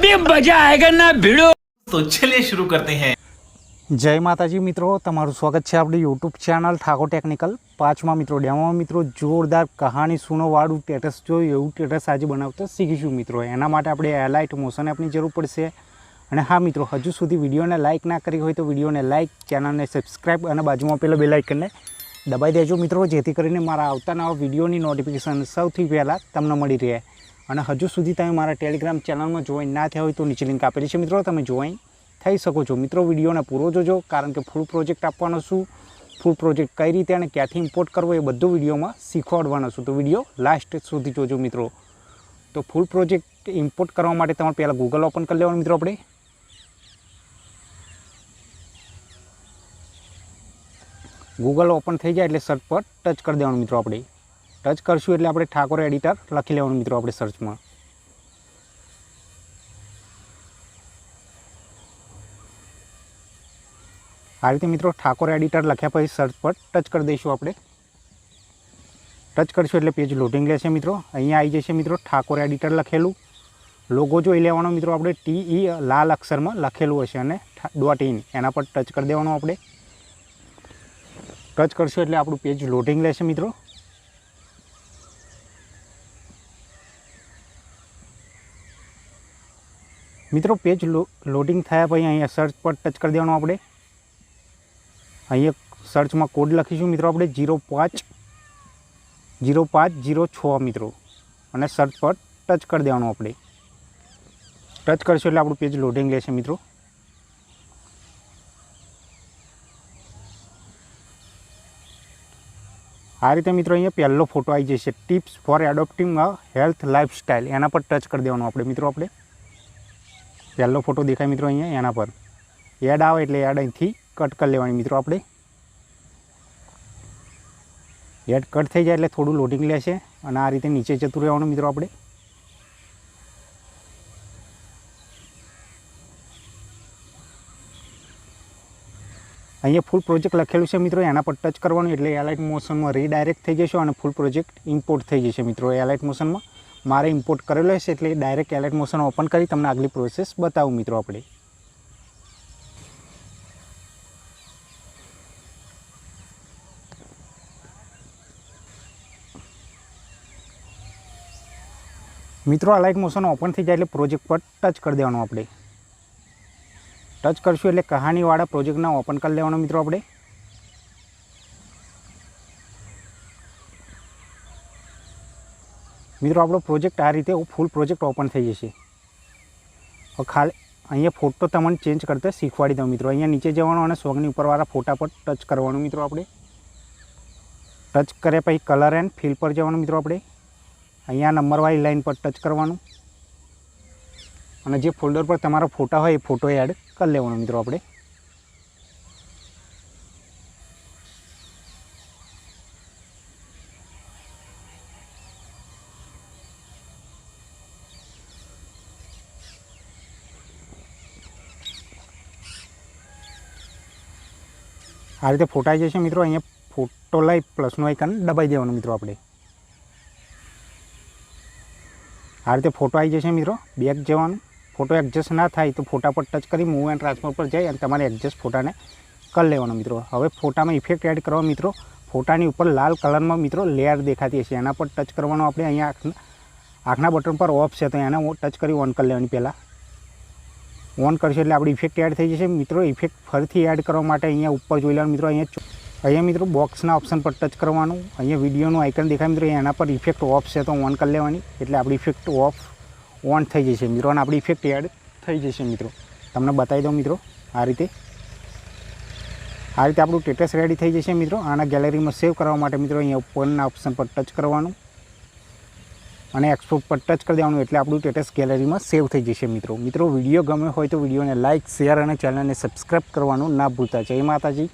अभी मजा आएगा ना भिड़ो। तो चलिए शुरू करते हैं। जय माताजी मित्रों, तमारू स्वागत है अपनी यूट्यूब चैनल ठाकोर टेक्निकल 5 मित्रों डेमो मित्रों जोरदार कहानी सुनो वाळू स्टेटस जो एवं स्टेटस आज बनावता शीखीशुं मित्रों। एना माटे आपणे एलाइट मोशन एपनी जरूर पड़शे। अने हाँ मित्रों, हजू सुधी विडियो ने लाइक ना करी होय तो विडियो ने लाइक, चैनल ने सब्सक्राइब और बाजू में पेलो बेल आइकन ने दबाई देजो मित्रों, जेथी करीने मारा आवता नवा विडियोनी नोटिफिकेशन सौथी पहला तमने मळी रहे। अने हजू सुधी तमे मारा टेलिग्राम चैनल में जॉइन ना थया होय तो नीचे लिंक आपेली छे मित्रों, तमे जॉइन थई सको छो मित्रों। विडियो ने पूरो जोजो, कारण के फूल प्रोजेक्ट आपवानो छुं। फूल प्रोजेक्ट कई रीते अने क्यांथी इम्पोर्ट करवो ए बधुं विडियो में शीखवाडवानो छुं, तो विडियो लास्ट सुधी जोजो मित्रों। तो फूल प्रोजेक्ट इम्पोर्ट करवा माटे तमारे पहला गूगल ओपन कर लेवानुं मित्रों। आपणे गूगल ओपन थई जाए एटले सर्च पर टच कर देवानुं मित्रों। आपणे टच करशुं एटले आपणे ठाकोर एडिटर लखी लेवानुं मित्रों। आपणे सर्च में आ रीते मित्रों ठाकोर एडिटर लख्या पछी सर्च पर टच कर दईशुं। आपणे टच करशुं एटले पेज लोडिंग लेशे मित्रों। अहींया आई जशे मित्रों ठाकोर एडिटर लखेलुं। लोगो जोई लेवानो मित्रों। आपणे TE लाल अक्षर में लखेलुं हशे अने .in एना पर टच कर देवानुं। आपणे टच करशुं एटले आपणुं पेज लोडिंग लेशे मित्रों। मित्रों पेज लोडिंग थया पछी अहींया सर्च पर टच कर देवानुं। आपणे अहीं सर्च में कोड लखीशुं मित्रों। आपणे 050506 मित्रों अने सर्च पर टच कर देवानुं। आपणे टच करशुं एटले आपणुं पेज लोडिंग लेशे मित्रों। आ रीते मित्रों अहीं पहलो फोटो आई जशे, tips for adopting a health lifestyle, एना पर टच कर देवानुं। आपणे मित्रों आपणे पहलो फोटो देखाय मित्रों अहीं एना पर एड आवे एटले एड अहींथी कट कर लेवानी मित्रों। आपणे एड कट थई जाए एटले थोड़ुं लोडिंग लेशे अने आ रीते नीचे जतुं रहेवानुं मित्रों। आपणे अहीं फूल प्रोजेक्ट लखेलुं छे मित्रों, एना पर टच करवानुं एटले एलाइट मोशन में रीडायरेक्ट थई जशो अने फूल प्रोजेक्ट इम्पोर्ट थई जशे मित्रों। एलाइट मोशन में मारे इम्पोर्ट करेलो हशे एटले डायरेक्ट एलाइट मोशन ओपन करी तमने आगली प्रोसेस बतावुं मित्रों। आपणे मित्रों अलाइट मोशन ओपन थी जाए एटले प्रोजेक्ट पर टच कर देवानुं। आपणे टच करशुं एटले कहानी वाळा प्रोजेक्ट ने ओपन कर लेवानुं मित्रों। आपणे मित्रों आपणो प्रोजेक्ट आ रीते फूल प्रोजेक्ट ओपन थई जशे। खाली अहींया फोटो तमने चेन्ज करते शीखवाड़ी दऊं मित्रों। अहींया नीचे जवानुं अने सोंगनी उपरवाळा फोटा पर टच करवानुं मित्रों। आपणे टच कर्या पछी कलर एंड फील पर जवानुं मित्रों। आपणे अहींया नंबरवाળી लाइन पर टच करवानुं अने जे फोल्डर पर तमारा फोटा होय ए फोटो एड कर लेवानो मित्रों। आपणे आ रीते फोटा आई जशे मित्रों। अहींया फोटो लई प्लसनुं आइकन दबाई देवानुं मित्रों। आपणे आ रीते फोटो आई जशे मित्रों। बेक जवानुं। फोटो एडजस्ट ना थाय तो फोटा पर टच करी मूव एंड ट्रांसफर पर जाए और तमारे एडजस्ट फोटा ने कर लेवानो मित्रों। हवे फोटा में इफेक्ट एड करवा मित्रों। फोटानी उपर लाल कलर में मित्रों लेयर देखाती हशे, एना पर टच करवानो। आपणे अहींया आँखना बटन पर ऑफ छे तो एने टच करी ऑन कर लेवानी। पहला ऑन करशो एटले आपणी इफेक्ट एड थई जशे मित्रों। इफेक्ट फरीथी एड करवा माटे अहींया उपर जोई लेवानुं मित्रों। अहींया मित्रों बॉक्सना ऑप्शन पर टच करवानुं। अहींया विडियोनुं आइकन देखाय मित्रों, एना पर इफेक्ट ऑफ छे तो ऑन कर लेवानी एटले आपणी इफेक्ट ऑफ ऑन थई जशे मित्रों अने आपणी इफेक्ट एड थई जशे मित्रों। तमने बतावी दऊं मित्रों। आ रीते आपणुं स्टेटस रेडी थई जशे मित्रों। आना गैलरी में सेव करवा माटे मित्रों अहींया उपरना ऑप्शन पर टच करवानुं अने एक्सपोर्ट पर टच कर देवानुं एटले आपणुं स्टेटस गैलरी में सेव थई जशे मित्रों। मित्रों विडियो गम्यो होय तो विडियोने लाइक, शेर अने चेनलने सब्सक्राइब करवानुं ना भूलता। जय माताजी।